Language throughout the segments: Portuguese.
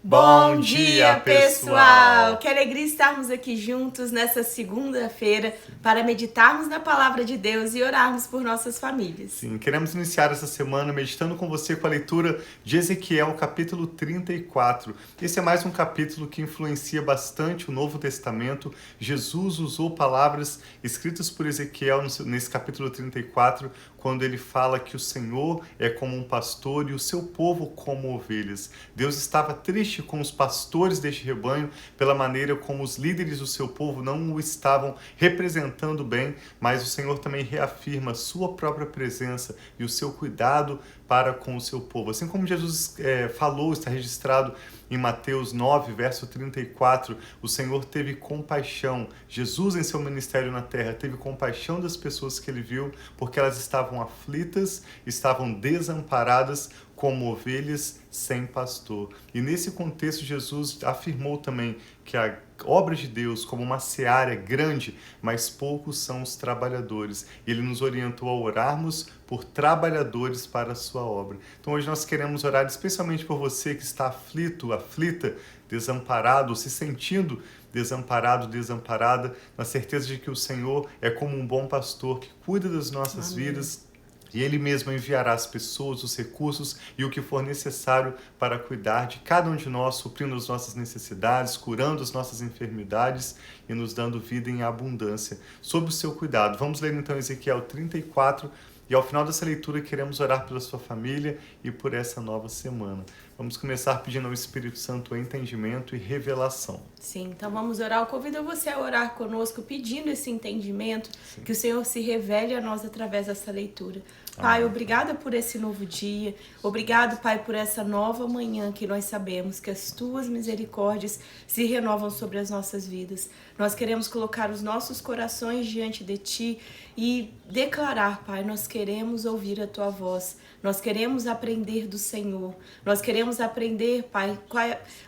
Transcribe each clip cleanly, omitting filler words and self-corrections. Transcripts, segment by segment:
Bom dia, pessoal! Que alegria estarmos aqui juntos nessa segunda-feira para meditarmos na palavra de Deus e orarmos por nossas famílias. Sim, queremos iniciar essa semana meditando com você com a leitura de Ezequiel, capítulo 34. Esse é mais um capítulo que influencia bastante o Novo Testamento. Jesus usou palavras escritas por Ezequiel nesse capítulo 34, quando ele fala que o Senhor é como um pastor e o seu povo como ovelhas. Deus estava triste com os pastores deste rebanho pela maneira como os líderes do seu povo não o estavam representando bem, mas o Senhor também reafirma a sua própria presença e o seu cuidado para com o seu povo. Assim como Jesus falou, está registrado em Mateus 9, verso 34, o Senhor teve compaixão. Jesus, em seu ministério na terra, teve compaixão das pessoas que ele viu, porque elas estavam aflitas, estavam desamparadas, como ovelhas sem pastor. E nesse contexto, Jesus afirmou também que a obra de Deus, como uma seara grande, mas poucos são os trabalhadores. E ele nos orientou a orarmos por trabalhadores para a sua obra. Então hoje nós queremos orar especialmente por você que está aflito, aflita, desamparado, se sentindo desamparado, desamparada, na certeza de que o Senhor é como um bom pastor que cuida das nossas vidas, e Ele mesmo enviará as pessoas, os recursos e o que for necessário para cuidar de cada um de nós, suprindo as nossas necessidades, curando as nossas enfermidades e nos dando vida em abundância. Sob o seu cuidado. Vamos ler então Ezequiel 34 e ao final dessa leitura queremos orar pela sua família e por essa nova semana. Vamos começar pedindo ao Espírito Santo entendimento e revelação. Sim, então vamos orar. Eu convido você a orar conosco, pedindo esse entendimento, que o Senhor se revele a nós através dessa leitura. Pai, obrigada por esse novo dia. Obrigado, Pai, por essa nova manhã que nós sabemos que as Tuas misericórdias se renovam sobre as nossas vidas. Nós queremos colocar os nossos corações diante de Ti e declarar, Pai, nós queremos ouvir a Tua voz. Nós queremos aprender do Senhor. Nós queremos aprender, Pai,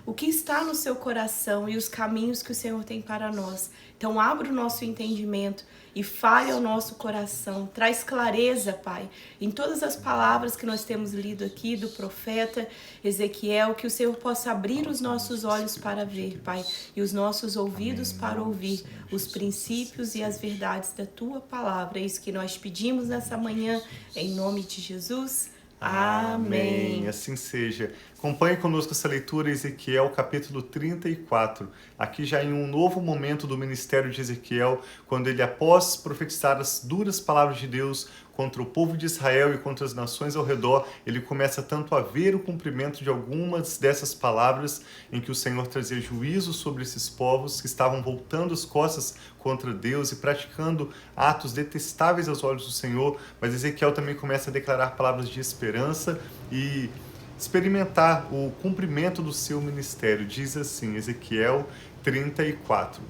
o que está no Seu coração e os caminhos que o Senhor tem para nós. Então, abra o nosso entendimento e fale ao nosso coração. Traz clareza, Pai, em todas as palavras que nós temos lido aqui do profeta Ezequiel, que o Senhor possa abrir os nossos olhos para ver, Pai, e os nossos ouvidos para ouvir os princípios e as verdades da Tua palavra. É isso que nós pedimos nessa manhã, em nome de Jesus. Amém. Assim seja. Acompanhe conosco essa leitura, Ezequiel, capítulo 34. Aqui já em um novo momento do ministério de Ezequiel, quando ele, após profetizar as duras palavras de Deus contra o povo de Israel e contra as nações ao redor, ele começa tanto a ver o cumprimento de algumas dessas palavras em que o Senhor trazia juízo sobre esses povos que estavam voltando as costas contra Deus e praticando atos detestáveis aos olhos do Senhor, mas Ezequiel também começa a declarar palavras de esperança e experimentar o cumprimento do seu ministério. Diz assim, Ezequiel 34.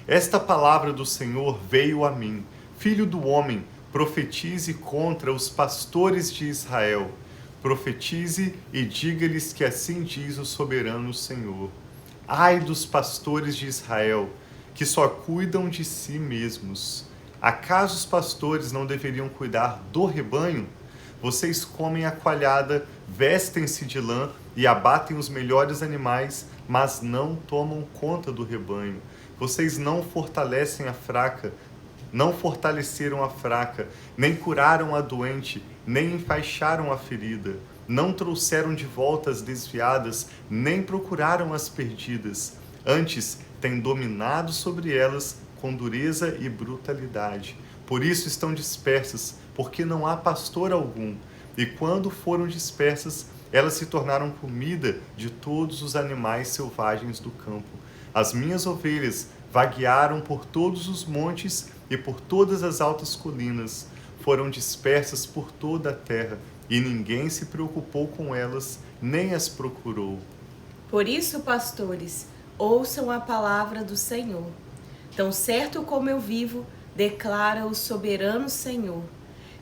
Esta palavra do Senhor veio a mim, filho do homem, profetize contra os pastores de Israel. Profetize e diga-lhes que assim diz o soberano Senhor. Ai dos pastores de Israel, que só cuidam de si mesmos. Acaso os pastores não deveriam cuidar do rebanho? Vocês comem a coalhada, vestem-se de lã e abatem os melhores animais, mas não tomam conta do rebanho. Vocês não fortaleceram a fraca, nem curaram a doente, nem enfaixaram a ferida. Não trouxeram de volta as desviadas, nem procuraram as perdidas. Antes, têm dominado sobre elas com dureza e brutalidade. Por isso estão dispersas, porque não há pastor algum. E quando foram dispersas, elas se tornaram comida de todos os animais selvagens do campo. As minhas ovelhas vaguearam por todos os montes e por todas as altas colinas. Foram dispersas por toda a terra, e ninguém se preocupou com elas, nem as procurou. Por isso, pastores, ouçam a palavra do Senhor. Tão certo como eu vivo, declara o soberano Senhor.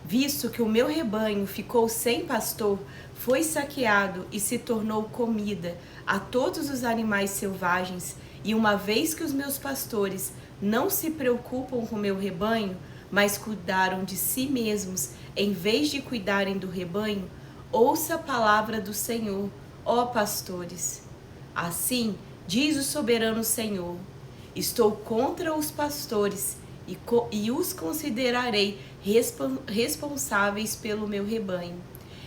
Visto que o meu rebanho ficou sem pastor, foi saqueado e se tornou comida a todos os animais selvagens, e uma vez que os meus pastores não se preocupam com o meu rebanho, mas cuidaram de si mesmos em vez de cuidarem do rebanho, ouça a palavra do Senhor, ó pastores. Assim, diz o soberano Senhor: estou contra os pastores e os considerarei responsáveis pelo meu rebanho.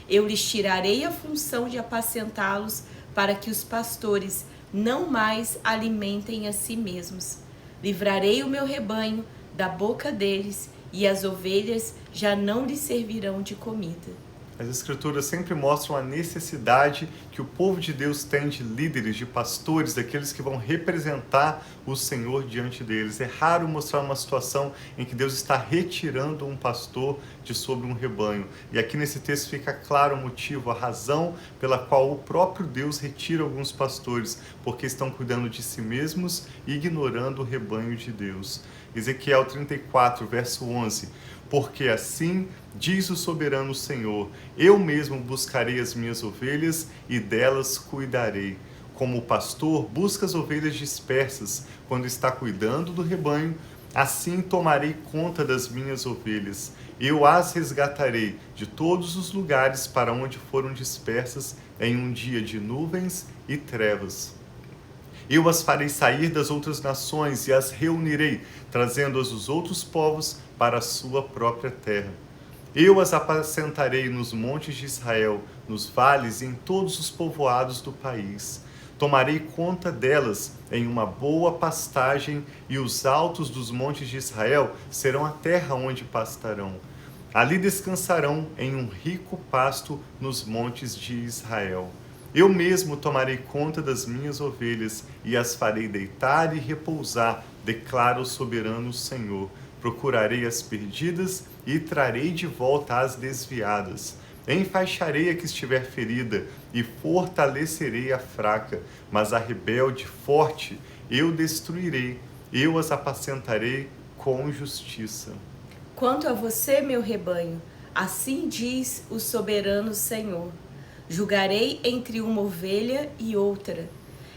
Eu lhes tirarei a função de apacentá-los, para que os pastores não mais alimentem a si mesmos. Livrarei o meu rebanho da boca deles, e as ovelhas já não lhes servirão de comida. As Escrituras sempre mostram a necessidade que o povo de Deus tem de líderes, de pastores, daqueles que vão representar o Senhor diante deles. É raro mostrar uma situação em que Deus está retirando um pastor de sobre um rebanho. E aqui nesse texto fica claro o motivo, a razão pela qual o próprio Deus retira alguns pastores, porque estão cuidando de si mesmos e ignorando o rebanho de Deus. Ezequiel 34, verso 11. Porque assim diz o soberano Senhor: eu mesmo buscarei as minhas ovelhas e delas cuidarei. Como o pastor busca as ovelhas dispersas quando está cuidando do rebanho, assim tomarei conta das minhas ovelhas. Eu as resgatarei de todos os lugares para onde foram dispersas em um dia de nuvens e trevas. Eu as farei sair das outras nações e as reunirei, trazendo-as dos outros povos para a sua própria terra. Eu as apacentarei nos montes de Israel, nos vales e em todos os povoados do país. Tomarei conta delas em uma boa pastagem, e os altos dos montes de Israel serão a terra onde pastarão. Ali descansarão em um rico pasto nos montes de Israel. Eu mesmo tomarei conta das minhas ovelhas e as farei deitar e repousar, declara o soberano Senhor. Procurarei as perdidas e trarei de volta as desviadas. Enfaixarei a que estiver ferida e fortalecerei a fraca, mas a rebelde forte eu destruirei, eu as apacentarei com justiça. Quanto a você, meu rebanho, assim diz o soberano Senhor: julgarei entre uma ovelha e outra,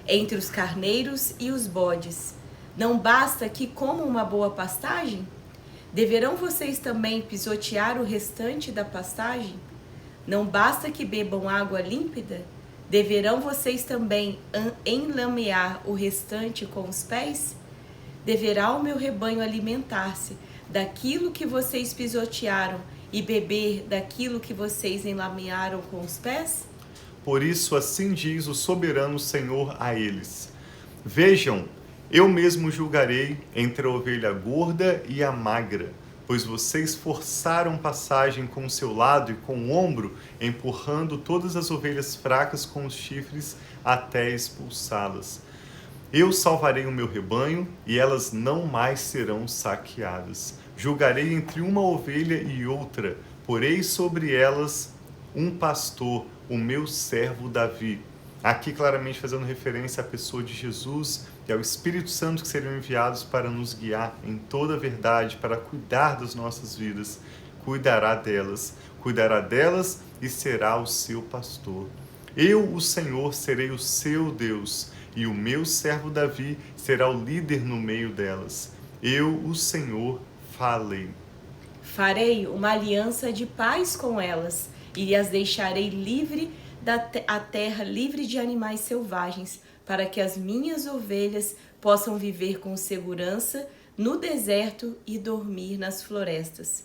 entre os carneiros e os bodes. Não basta que comam uma boa pastagem? Deverão vocês também pisotear o restante da pastagem? Não basta que bebam água límpida? Deverão vocês também enlamear o restante com os pés? Deverá o meu rebanho alimentar-se daquilo que vocês pisotearam e beber daquilo que vocês enlamearam com os pés? Por isso, assim diz o soberano Senhor a eles: vejam, eu mesmo julgarei entre a ovelha gorda e a magra, pois vocês forçaram passagem com o seu lado e com o ombro, empurrando todas as ovelhas fracas com os chifres até expulsá-las. Eu salvarei o meu rebanho e elas não mais serão saqueadas. Julgarei entre uma ovelha e outra, porei sobre elas um pastor, o meu servo Davi. Aqui claramente fazendo referência à pessoa de Jesus e ao Espírito Santo que seriam enviados para nos guiar em toda a verdade, para cuidar das nossas vidas. Cuidará delas e será o seu pastor. Eu, o Senhor, serei o seu Deus, e o meu servo Davi será o líder no meio delas. Eu, o Senhor, falei. Farei uma aliança de paz com elas e as deixarei livre a terra livre de animais selvagens, para que as minhas ovelhas possam viver com segurança no deserto e dormir nas florestas.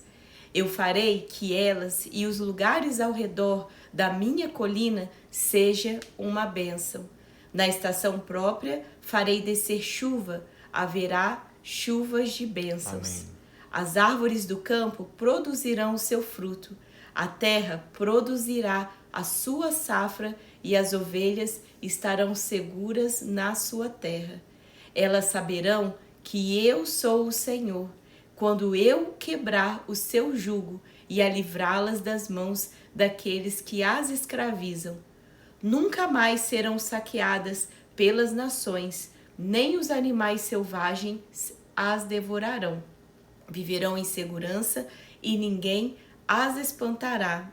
Eu farei que elas e os lugares ao redor da minha colina seja uma bênção. Na estação própria farei descer chuva, haverá chuvas de bênçãos. Amém. As árvores do campo produzirão o seu fruto, a terra produzirá a sua safra e as ovelhas estarão seguras na sua terra. Elas saberão que eu sou o Senhor, quando eu quebrar o seu jugo e a livrá-las das mãos daqueles que as escravizam. Nunca mais serão saqueadas pelas nações, nem os animais selvagens as devorarão. Viverão em segurança e ninguém as espantará.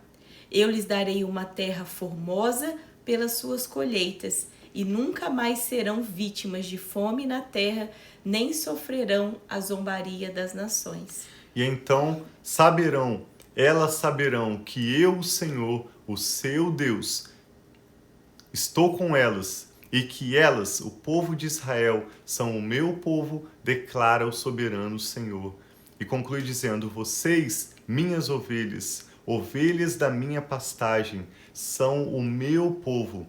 Eu lhes darei uma terra formosa pelas suas colheitas, e nunca mais serão vítimas de fome na terra, nem sofrerão a zombaria das nações. E então elas saberão que eu, o Senhor, o seu Deus, estou com elas e que elas, o povo de Israel, são o meu povo, declara o soberano Senhor. E conclui dizendo: vocês, minhas ovelhas, ovelhas da minha pastagem, são o meu povo,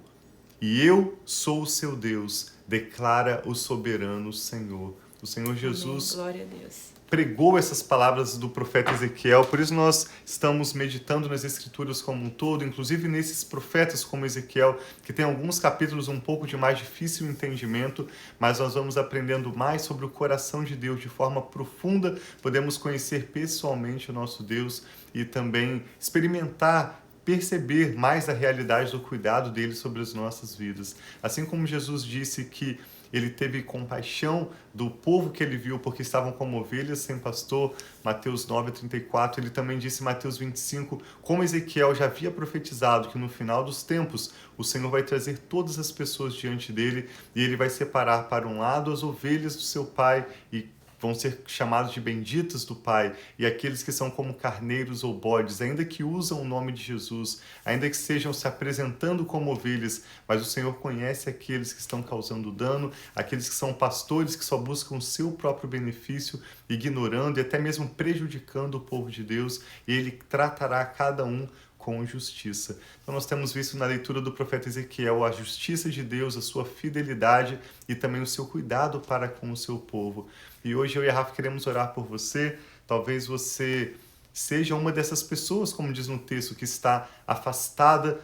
e eu sou o seu Deus, declara o soberano Senhor. O Senhor Jesus Glória a Deus. Pregou essas palavras do profeta Ezequiel, por isso nós estamos meditando nas Escrituras como um todo, inclusive nesses profetas como Ezequiel, que tem alguns capítulos um pouco de mais difícil entendimento, mas nós vamos aprendendo mais sobre o coração de Deus de forma profunda, podemos conhecer pessoalmente o nosso Deus e também experimentar, perceber mais a realidade do cuidado dele sobre as nossas vidas. Assim como Jesus disse que ele teve compaixão do povo que ele viu, porque estavam como ovelhas sem pastor, Mateus 9:34, ele também disse em Mateus 25, como Ezequiel já havia profetizado, que no final dos tempos o Senhor vai trazer todas as pessoas diante dele e ele vai separar para um lado as ovelhas do seu pai e vão ser chamados de benditas do Pai, e aqueles que são como carneiros ou bodes, ainda que usam o nome de Jesus, ainda que estejam se apresentando como ovelhas, mas o Senhor conhece aqueles que estão causando dano, aqueles que são pastores que só buscam o seu próprio benefício, ignorando e até mesmo prejudicando o povo de Deus, e Ele tratará cada um com justiça. Então nós temos visto na leitura do profeta Ezequiel a justiça de Deus, a sua fidelidade e também o seu cuidado para com o seu povo. E hoje eu e a Rafa queremos orar por você. Talvez você seja uma dessas pessoas, como diz no texto, que está afastado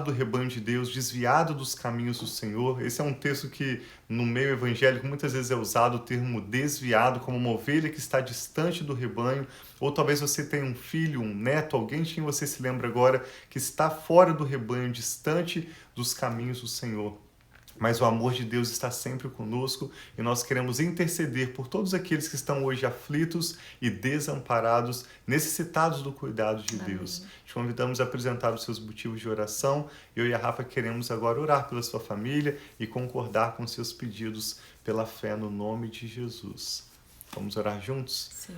do rebanho de Deus, desviado dos caminhos do Senhor. Esse é um texto que no meio evangélico muitas vezes é usado o termo desviado, como uma ovelha que está distante do rebanho, ou talvez você tenha um filho, um neto, alguém de quem você se lembra agora, que está fora do rebanho, distante dos caminhos do Senhor. Mas o amor de Deus está sempre conosco e nós queremos interceder por todos aqueles que estão hoje aflitos e desamparados, necessitados do cuidado de Deus. Te convidamos a apresentar os seus motivos de oração. Eu e a Rafa queremos agora orar pela sua família e concordar com seus pedidos pela fé no nome de Jesus. Vamos orar juntos? Sim.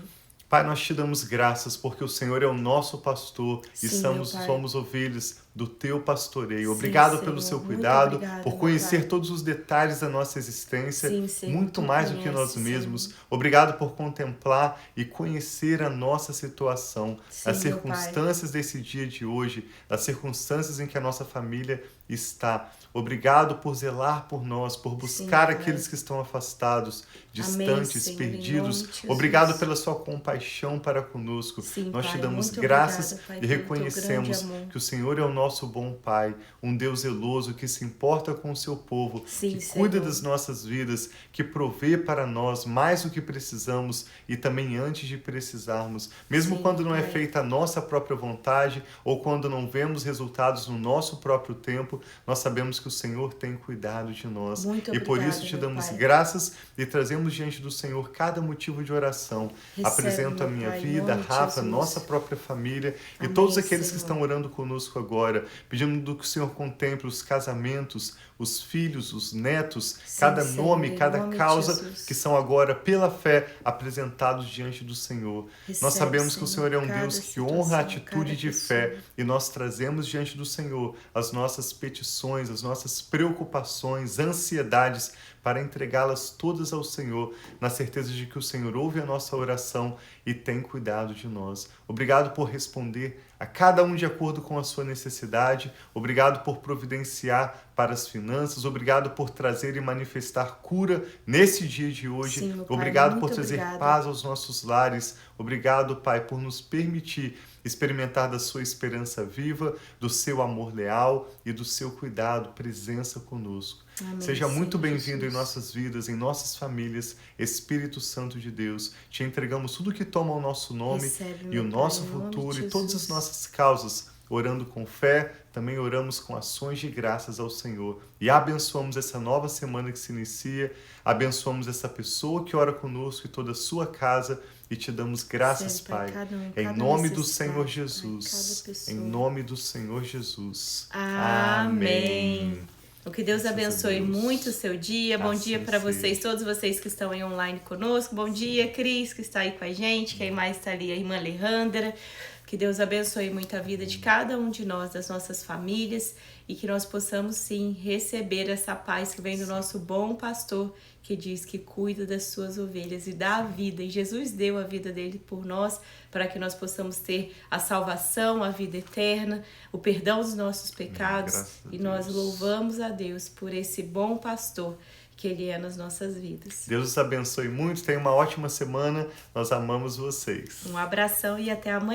Pai, nós te damos graças porque o Senhor é o nosso pastor e somos ovelhas do teu pastoreio. Obrigado pelo seu cuidado, por conhecer todos os detalhes da nossa existência, muito mais do que nós mesmos. Obrigado por contemplar e conhecer a nossa situação, as circunstâncias desse dia de hoje, as circunstâncias em que a nossa família está. Obrigado por zelar por nós, por buscar aqueles que estão afastados, distantes, perdidos. Obrigado pela sua compaixão para conosco. Nós te damos graças e reconhecemos que o Senhor é o nosso bom Pai, um Deus zeloso que se importa com o seu povo, que cuida das nossas vidas, que provê para nós mais do que precisamos e também antes de precisarmos. Mesmo quando não é feita a nossa própria vontade ou quando não vemos resultados no nosso próprio tempo, nós sabemos que o Senhor tem cuidado de nós. E por isso te damos graças e trazemos diante do Senhor cada motivo de oração. Apresento a minha vida, a Rafa, nossa própria família e todos aqueles que estão orando conosco agora, pedindo que o Senhor contemple os casamentos, os filhos, os netos, cada nome, cada causa que são agora, pela fé, apresentados diante do Senhor. Nós sabemos que o Senhor é um Deus que honra a atitude de fé e nós trazemos diante do Senhor as nossas petições, as nossas preocupações, ansiedades, para entregá-las todas ao Senhor, na certeza de que o Senhor ouve a nossa oração e tem cuidado de nós. Obrigado por responder a cada um de acordo com a sua necessidade. Obrigado por providenciar para as finanças. Obrigado por trazer e manifestar cura nesse dia de hoje. Obrigado por trazer paz aos nossos lares. Obrigado, Pai, por nos permitir experimentar da sua esperança viva, do seu amor leal e do seu cuidado, presença conosco. Amém. Seja muito bem-vindo em nossas vidas, em nossas famílias, Espírito Santo de Deus. Te entregamos tudo que toma o nosso nome e o nosso futuro e todas as nossas causas, orando com fé, também oramos com ações de graças ao Senhor. E abençoamos essa nova semana que se inicia, abençoamos essa pessoa que ora conosco e toda a sua casa, e te damos graças, Pai, em nome do Senhor Jesus. Em nome do Senhor Jesus. Amém. O que Deus abençoe muito o seu dia. Bom dia para vocês, todos vocês que estão aí online conosco. Bom dia, Cris, que está aí com a gente. Quem mais está ali? A irmã Alejandra, que Que Deus abençoe muito a vida de cada um de nós, das nossas famílias, e que nós possamos sim receber essa paz que vem do nosso bom pastor, que diz que cuida das suas ovelhas e dá a vida. E Jesus deu a vida dele por nós, para que nós possamos ter a salvação, a vida eterna, o perdão dos nossos pecados. E nós louvamos a Deus por esse bom pastor que Ele é nas nossas vidas. Deus os abençoe muito, tenha uma ótima semana, nós amamos vocês. Um abração e até amanhã.